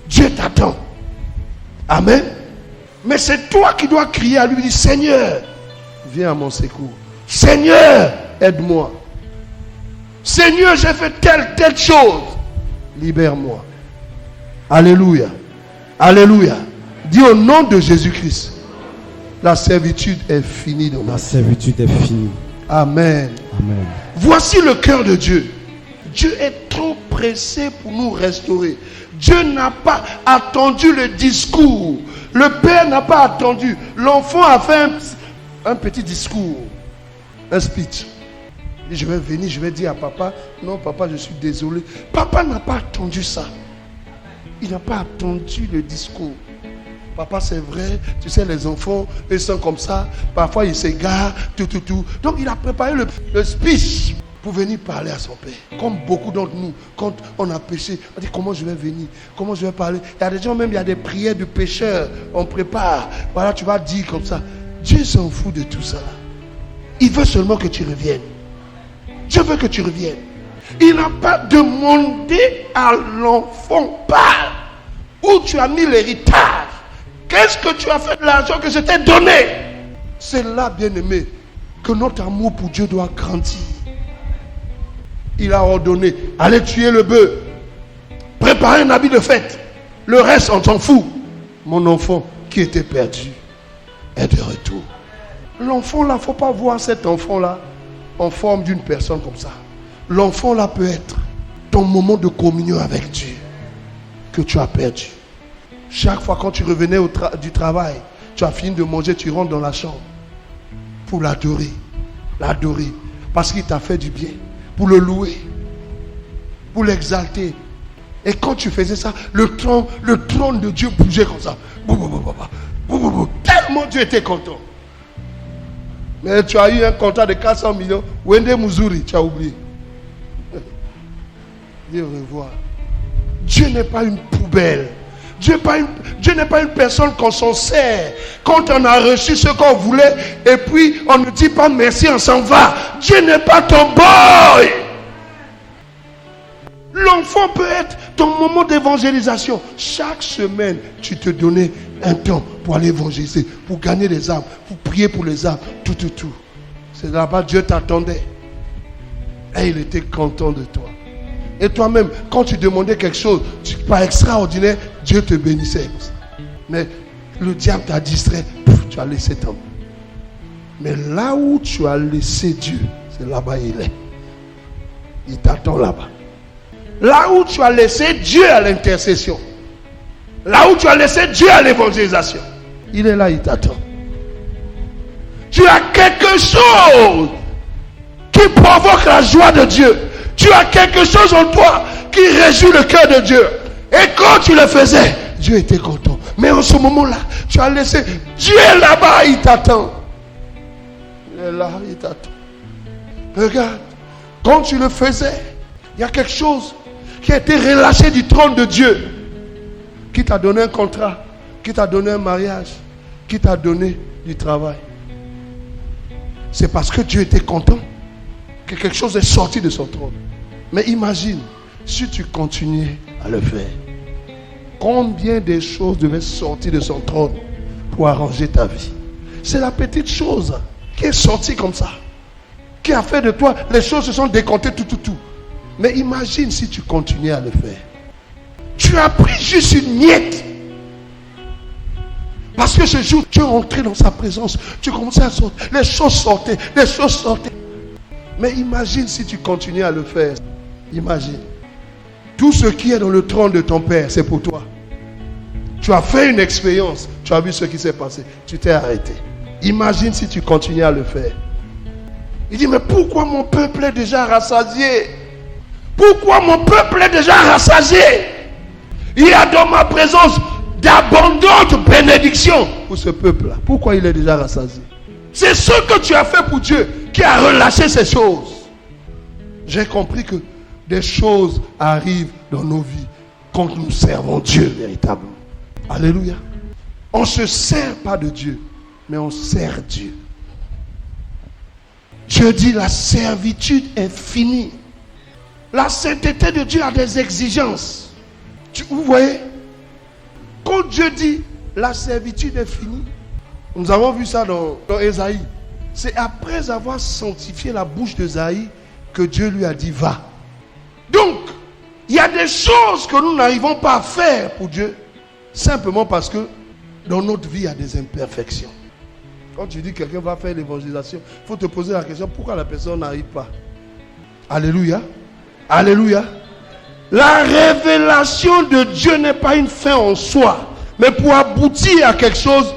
Dieu t'attend. Amen. Mais c'est toi qui dois crier à lui, dire Seigneur, viens à mon secours. Seigneur, aide-moi. Seigneur, j'ai fait telle chose. Libère-moi. Alléluia. Alléluia. Dis au nom de Jésus-Christ. La servitude est finie. La servitude est finie. Amen. Amen. Voici le cœur de Dieu. Dieu est trop pressé pour nous restaurer. Dieu n'a pas attendu le discours. Le père n'a pas attendu. L'enfant a fait un petit discours. Un speech. Il dit, je vais venir, je vais dire à papa, non papa, je suis désolé. Papa n'a pas attendu ça. Il n'a pas attendu le discours. Papa, c'est vrai, tu sais, les enfants, ils sont comme ça. Parfois, ils s'égarent, tout. Donc, il a préparé le speech pour venir parler à son père. Comme beaucoup d'entre nous, quand on a péché, on dit comment je vais venir, comment je vais parler. Il y a des gens, même, il y a des prières de pécheurs. On prépare. Voilà, tu vas dire comme ça. Dieu s'en fout de tout ça. Il veut seulement que tu reviennes. Dieu veut que tu reviennes. Il n'a pas demandé à l'enfant, parle. Où tu as mis l'héritage? Qu'est-ce que tu as fait de l'argent que je t'ai donné? C'est là, bien-aimé, que notre amour pour Dieu doit grandir. Il a ordonné, allez tuer le bœuf, préparez un habit de fête. Le reste, on s'en fout. Mon enfant qui était perdu est de retour. L'enfant là, il ne faut pas voir cet enfant là en forme d'une personne comme ça. L'enfant là peut être ton moment de communion avec Dieu que tu as perdu. Chaque fois quand tu revenais du travail, tu as fini de manger, tu rentres dans la chambre pour l'adorer. L'adorer. Parce qu'il t'a fait du bien. Pour le louer. Pour l'exalter. Et quand tu faisais ça, le trône de Dieu bougeait comme ça. Tellement Dieu était content. Mais tu as eu un contrat de 400 millions. Wende Muzuri, tu as oublié. Dis au revoir. Dieu n'est pas une poubelle. Dieu n'est pas une personne qu'on s'en sert. Quand on a reçu ce qu'on voulait, et puis on ne dit pas merci, on s'en va. Dieu n'est pas ton boy. L'enfant peut être ton moment d'évangélisation. Chaque semaine, tu te donnais un temps pour aller évangéliser, pour gagner des âmes, pour prier pour les âmes, tout. C'est là-bas, Dieu t'attendait. Et il était content de toi. Et toi-même, quand tu demandais quelque chose, pas extraordinaire, Dieu te bénissait. Mais le diable t'a distrait, tu as laissé tomber. Mais là où tu as laissé Dieu, c'est là-bas il est. Il t'attend là-bas. Là où tu as laissé Dieu à l'intercession, là où tu as laissé Dieu à l'évangélisation, il est là, il t'attend. Tu as quelque chose qui provoque la joie de Dieu. Tu as quelque chose en toi qui réjouit le cœur de Dieu. Et quand tu le faisais, Dieu était content. Mais en ce moment-là, tu as laissé. Dieu est là-bas, il t'attend. Il est là, il t'attend. Regarde, quand tu le faisais, il y a quelque chose qui a été relâché du trône de Dieu, qui t'a donné un contrat, qui t'a donné un mariage, qui t'a donné du travail. C'est parce que Dieu était content que quelque chose est sorti de son trône. Mais imagine, si tu continuais à le faire, combien de choses devaient sortir de son trône pour arranger ta vie. C'est la petite chose qui est sortie comme ça, qui a fait de toi, les choses se sont décomptées tout. Mais imagine si tu continuais à le faire. Tu as pris juste une miette. Parce que ce jour, tu es entré dans sa présence. Tu commençais à sortir. Les choses sortaient. Mais imagine si tu continuais à le faire. Imagine. Tout ce qui est dans le trône de ton Père, c'est pour toi. Tu as fait une expérience. Tu as vu ce qui s'est passé. Tu t'es arrêté. Imagine si tu continuais à le faire. Il dit, mais pourquoi mon peuple est déjà rassasié? Pourquoi mon peuple est déjà rassasié? Il y a dans ma présence d'abondantes bénédictions pour ce peuple-là. Pourquoi il est déjà rassasié? C'est ce que tu as fait pour Dieu qui a relâché ces choses. J'ai compris que des choses arrivent dans nos vies quand nous servons Dieu véritablement. Alléluia. On ne se sert pas de Dieu, mais on sert Dieu. Dieu dit la servitude est finie. La sainteté de Dieu a des exigences. Vous voyez? Quand Dieu dit la servitude est finie, nous avons vu ça dans Ésaïe. C'est après avoir sanctifié la bouche d'Ésaïe que Dieu lui a dit va. Donc, il y a des choses que nous n'arrivons pas à faire pour Dieu, simplement parce que dans notre vie, il y a des imperfections. Quand tu dis que quelqu'un va faire l'évangélisation, il faut te poser la question, pourquoi la personne n'arrive pas? Alléluia. Alléluia. La révélation de Dieu n'est pas une fin en soi. Mais pour aboutir à quelque chose,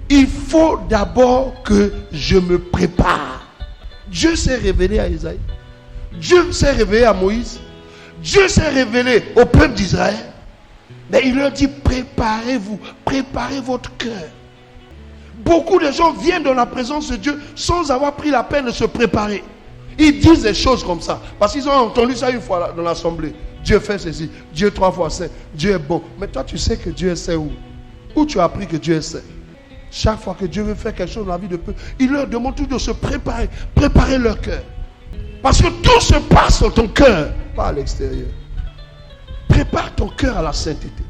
il faut d'abord que je me prépare. Dieu s'est révélé à Isaïe. Dieu s'est révélé à Moïse. Dieu s'est révélé au peuple d'Israël. Mais il leur dit, préparez-vous, préparez votre cœur. Beaucoup de gens viennent dans la présence de Dieu sans avoir pris la peine de se préparer. Ils disent des choses comme ça. Parce qu'ils ont entendu ça une fois dans l'assemblée. Dieu fait ceci. Dieu 3 fois saint. Dieu est bon. Mais toi, tu sais que Dieu est saint où? Où tu as appris que Dieu est saint? Chaque fois que Dieu veut faire quelque chose dans la vie de peu, il leur demande toujours de se préparer. Préparer leur cœur. Parce que tout se passe dans ton cœur, pas à l'extérieur. Prépare ton cœur à la sainteté.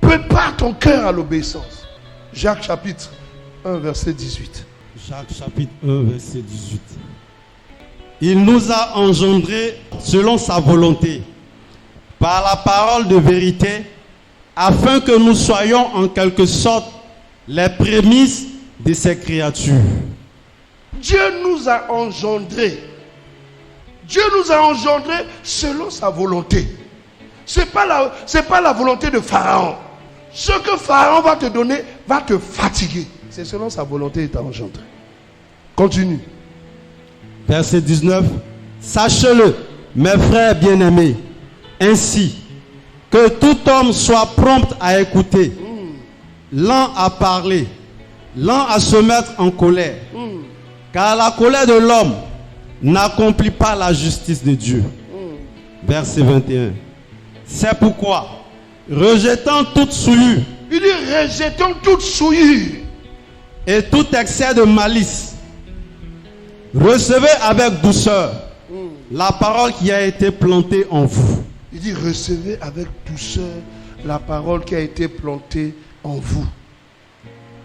Prépare ton cœur à l'obéissance. Jacques chapitre 1, verset 18. Jacques chapitre 1, verset 18. Il nous a engendrés selon sa volonté, par la parole de vérité, afin que nous soyons en quelque sorte les prémices de ses créatures. Dieu nous a engendrés. Dieu nous a engendrés selon sa volonté. Ce n'est pas la volonté de Pharaon. Ce que Pharaon va te donner va te fatiguer. C'est selon sa volonté qu'il t'a engendré. Continue. Verset 19. Sachez-le, mes frères bien-aimés, ainsi que tout homme soit prompt à écouter, lent à parler, lent à se mettre en colère. Car la colère de l'homme n'accomplit pas la justice de Dieu. Verset 21. C'est pourquoi, rejetant toute souillure, il dit rejetons toute souillure et tout excès de malice, recevez avec douceur la parole qui a été plantée en vous. Il dit recevez avec douceur la parole qui a été plantée en vous.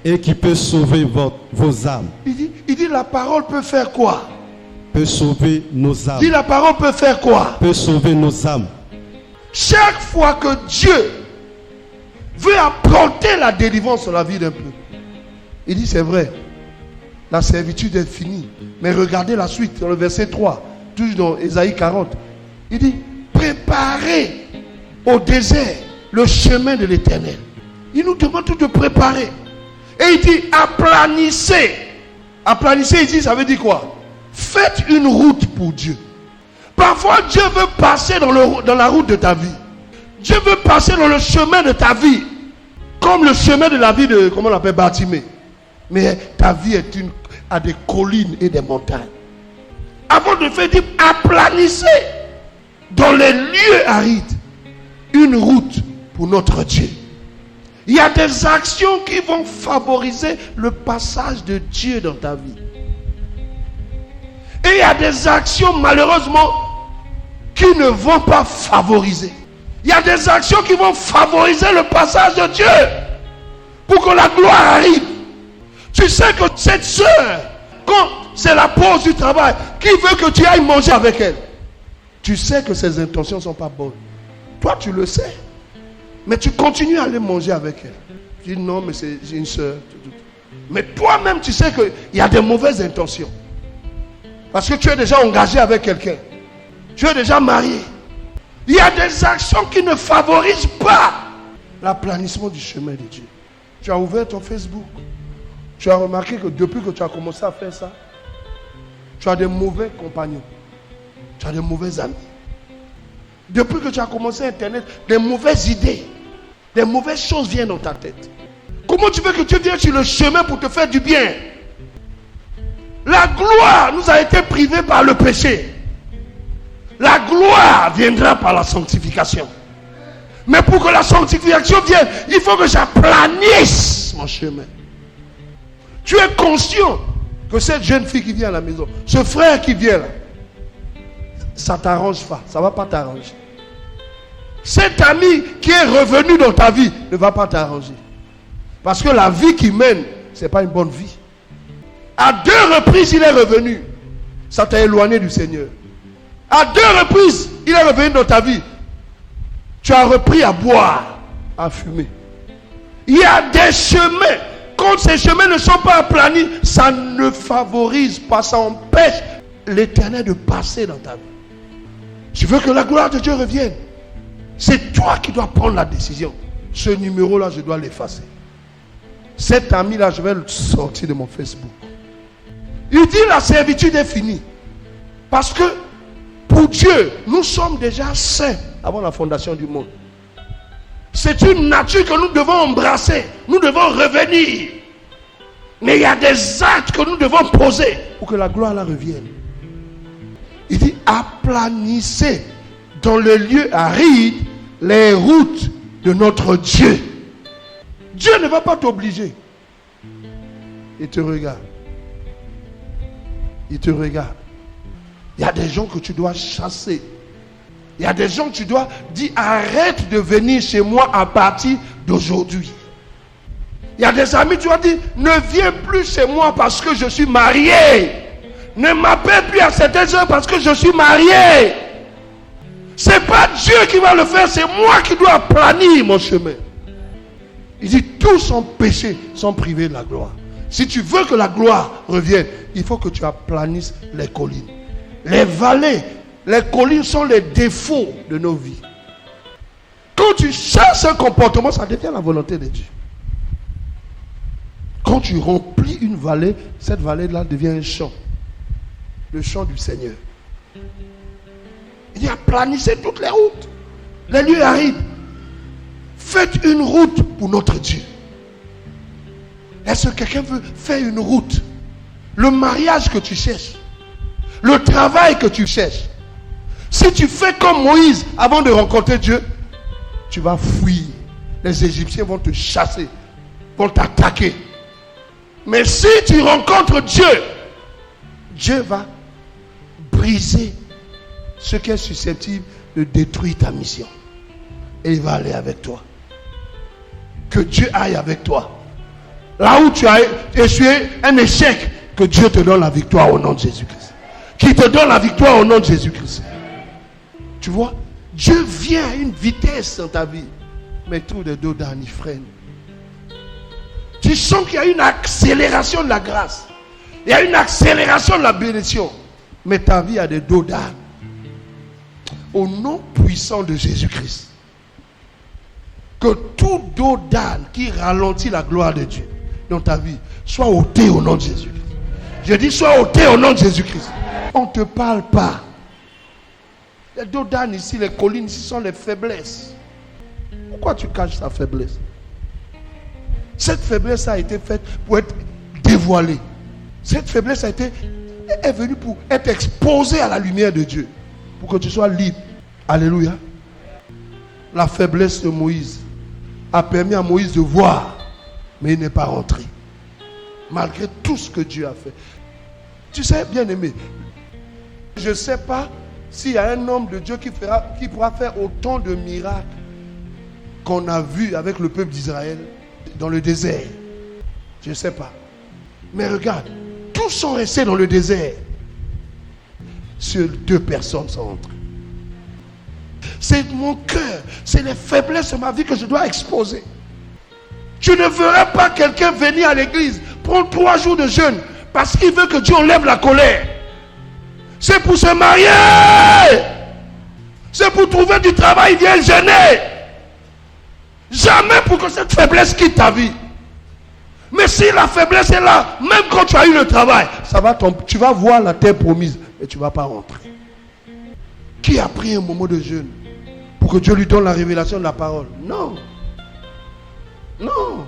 Et qui peut sauver vos âmes. Il dit la parole peut faire quoi? Peut sauver nos âmes. Il dit la parole peut faire quoi? Peut sauver nos âmes. Chaque fois que Dieu veut apporter la délivrance sur la vie d'un peuple, il dit c'est vrai, la servitude est finie. Mais regardez la suite, dans le verset 3, toujours dans Ésaïe 40. Il dit, préparez au désert le chemin de l'Éternel. Il nous demande tout de préparer. Et il dit, aplanissez. Aplanissez ici, ça veut dire quoi? Faites une route pour Dieu. Parfois, Dieu veut passer dans la route de ta vie. Dieu veut passer dans le chemin de ta vie. Comme le chemin de la vie de, comment on l'appelle, Bartimée. Mais ta vie a des collines et des montagnes. Avant de faire dire, aplanissez dans les lieux arides une route pour notre Dieu. Il y a des actions qui vont favoriser le passage de Dieu dans ta vie. Et il y a des actions, malheureusement, qui ne vont pas favoriser. Il y a des actions qui vont favoriser le passage de Dieu pour que la gloire arrive. Tu sais que cette soeur, quand c'est la pause du travail, qui veut que tu ailles manger avec elle, tu sais que ses intentions ne sont pas bonnes. Toi, tu le sais. Mais tu continues à aller manger avec elle. Tu dis non, mais c'est une soeur. Mais toi-même, tu sais qu'il y a des mauvaises intentions. Parce que tu es déjà engagé avec quelqu'un. Tu es déjà marié. Il y a des actions qui ne favorisent pas l'aplanissement du chemin de Dieu. Tu as ouvert ton Facebook. Tu as remarqué que depuis que tu as commencé à faire ça, tu as des mauvais compagnons. Tu as des mauvais amis. Depuis que tu as commencé Internet, des mauvaises idées, des mauvaises choses viennent dans ta tête. Comment tu veux que Dieu vienne sur le chemin pour te faire du bien? La gloire nous a été privée par le péché. La gloire viendra par la sanctification. Mais pour que la sanctification vienne, il faut que j'aplanisse mon chemin. Tu es conscient que cette jeune fille qui vient à la maison, ce frère qui vient là, ça ne t'arrange pas, ça ne va pas t'arranger. Cet ami qui est revenu dans ta vie ne va pas t'arranger. Parce que la vie qu'il mène, ce n'est pas une bonne vie. À 2 reprises, il est revenu. Ça t'a éloigné du Seigneur. À 2 reprises, il est revenu dans ta vie. Tu as repris à boire, à fumer. Il y a des chemins. Quand ces chemins ne sont pas aplanis, ça ne favorise pas, ça empêche l'Éternel de passer dans ta vie. Tu veux que la gloire de Dieu revienne. C'est toi qui dois prendre la décision. Ce numéro-là, je dois l'effacer. Cet ami-là, je vais le sortir de mon Facebook. Il dit la servitude est finie. Parce que pour Dieu, nous sommes déjà saints avant la fondation du monde. C'est une nature que nous devons embrasser. Nous devons revenir. Mais il y a des actes que nous devons poser pour que la gloire là revienne. Il dit aplanissez dans le lieu aride les routes de notre Dieu. Dieu ne va pas t'obliger. Il te regarde. Il te regarde. Il y a des gens que tu dois chasser. Il y a des gens que tu dois dire arrête de venir chez moi à partir d'aujourd'hui. Il y a des amis, tu dois dire ne viens plus chez moi parce que je suis marié. Ne m'appelle plus à certaines heures parce que je suis marié. C'est pas Dieu qui va le faire, c'est moi qui dois aplanir mon chemin. Il dit tous sont péchés, sont privés de la gloire. Si tu veux que la gloire revienne, il faut que tu aplanisses les collines. Les vallées, les collines sont les défauts de nos vies. Quand tu cherches un comportement, ça devient la volonté de Dieu. Quand tu remplis une vallée, cette vallée-là devient un champ. Le champ du Seigneur. Il dit aplanissez toutes les routes. Les lieux arides. Faites une route pour notre Dieu. Est-ce que quelqu'un veut faire une route? Le mariage que tu cherches, le travail que tu cherches. Si tu fais comme Moïse avant de rencontrer Dieu, tu vas fuir. Les Égyptiens vont te chasser, vont t'attaquer. Mais si tu rencontres Dieu, Dieu va briser ce qui est susceptible de détruire ta mission. Et il va aller avec toi. Que Dieu aille avec toi. Là où tu as échoué un échec, que Dieu te donne la victoire au nom de Jésus-Christ. Qu'il te donne la victoire au nom de Jésus-Christ. Tu vois, Dieu vient à une vitesse dans ta vie. Mais tout de dos d'âne, il freine. Tu sens qu'il y a une accélération de la grâce. Il y a une accélération de la bénédiction. Mais ta vie a des dos d'âne. Au nom puissant de Jésus-Christ. Que tout dos d'âne qui ralentit la gloire de Dieu dans ta vie soit ôté au nom de Jésus-Christ. Je dis sois ôté au nom de Jésus-Christ. On ne te parle pas. Les dos d'âne ici, les collines ici sont les faiblesses. Pourquoi tu caches ta faiblesse? Cette faiblesse a été faite pour être dévoilée. Cette faiblesse est venue pour être exposée à la lumière de Dieu. Pour que tu sois libre. Alléluia. La faiblesse de Moïse a permis à Moïse de voir, mais il n'est pas rentré. Malgré tout ce que Dieu a fait. Tu sais, bien aimé, je ne sais pas s'il y a un homme de Dieu qui pourra faire autant de miracles qu'on a vu avec le peuple d'Israël dans le désert. Je ne sais pas. Mais regarde, tous sont restés dans le désert. Seules 2 personnes sont entrées. C'est mon cœur, c'est les faiblesses de ma vie que je dois exposer. Tu ne verras pas quelqu'un venir à l'église, prendre 3 jours de jeûne, parce qu'il veut que Dieu enlève la colère. C'est pour se marier. C'est pour trouver du travail, il vient jeûner. Jamais pour que cette faiblesse quitte ta vie. Mais si la faiblesse est là, même quand tu as eu le travail, ça va tomber. Tu vas voir la terre promise, mais tu ne vas pas rentrer. Qui a pris un moment de jeûne pour que Dieu lui donne la révélation de la parole? Non. Non.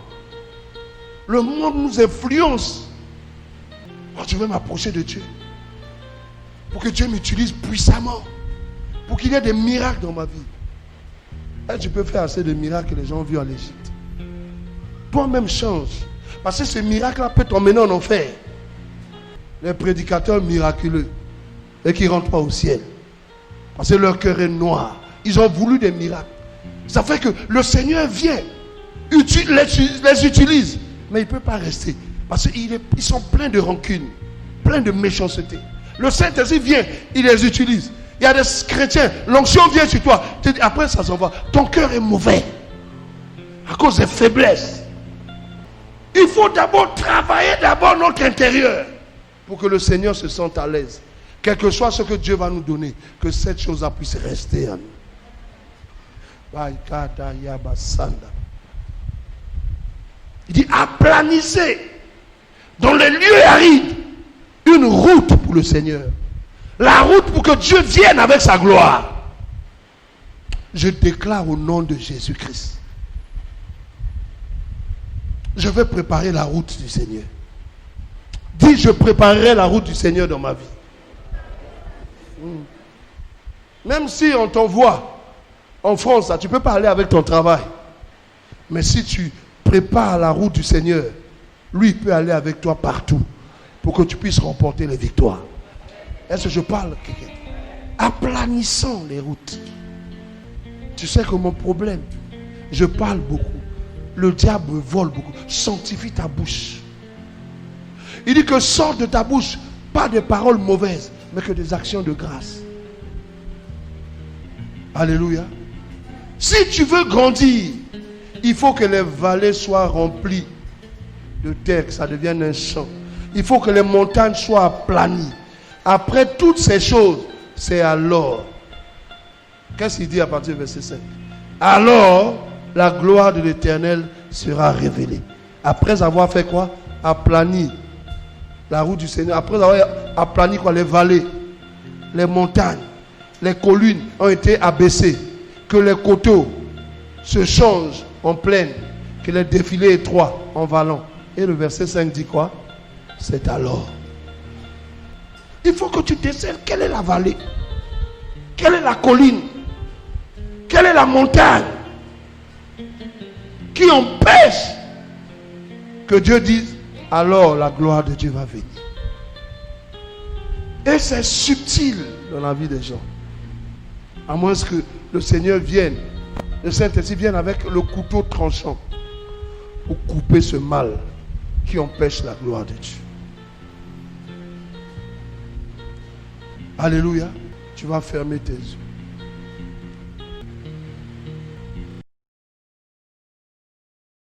Le monde nous influence. Oh, je veux m'approcher de Dieu. Pour que Dieu m'utilise puissamment. Pour qu'il y ait des miracles dans ma vie. Et tu peux faire assez de miracles que les gens ont vus en Égypte. Toi-même change. Parce que ce miracle-là peut t'emmener en enfer. Les prédicateurs miraculeux. Et qui ne rentrent pas au ciel. Parce que leur cœur est noir. Ils ont voulu des miracles. Ça fait que le Seigneur vient. Les utilise. Mais il ne peut pas rester. Parce qu'ils sont pleins de rancune. Pleins de méchanceté. Le Saint-Esprit vient. Il les utilise. Il y a des chrétiens. L'onction vient sur toi. Après ça s'en va. Ton cœur est mauvais. À cause des faiblesses. Il faut d'abord travailler notre intérieur. Pour que le Seigneur se sente à l'aise. Quel que soit ce que Dieu va nous donner, que cette chose-là puisse rester en nous. Il dit aplanissez dans les lieux arides une route pour le Seigneur. La route pour que Dieu vienne avec sa gloire. Je déclare au nom de Jésus-Christ. Je vais préparer la route du Seigneur. Dis, je préparerai la route du Seigneur dans ma vie. Même si on t'envoie en France, tu ne peux pas aller avec ton travail. Mais si tu prépares la route du Seigneur, lui peut aller avec toi partout pour que tu puisses remporter les victoires. Est-ce que je parle? Aplanissons les routes. Tu sais que mon problème, je parle beaucoup. Le diable vole beaucoup. Sanctifie ta bouche. Il dit que sort de ta bouche pas des paroles mauvaises, mais que des actions de grâce. Alléluia. Si tu veux grandir, il faut que les vallées soient remplies de terre, que ça devienne un champ. Il faut que les montagnes soient aplanies. Après toutes ces choses, c'est alors. Qu'est-ce qu'il dit à partir du verset 5? Alors, la gloire de l'Éternel sera révélée. Après avoir fait quoi? Aplani la route du Seigneur. Après avoir aplani quoi? Les vallées, les montagnes, les collines ont été abaissées. Que les coteaux se changent en plaine. Que les défilés étroits en vallons. Et le verset 5 dit quoi? C'est alors. Il faut que tu décèles quelle est la vallée, quelle est la colline, quelle est la montagne qui empêche que Dieu dise alors la gloire de Dieu va venir. Et c'est subtil dans la vie des gens. À moins que le Seigneur vienne, le Saint-Esprit vienne avec le couteau tranchant pour couper ce mal qui empêche la gloire de Dieu. Alléluia. Tu vas fermer tes yeux.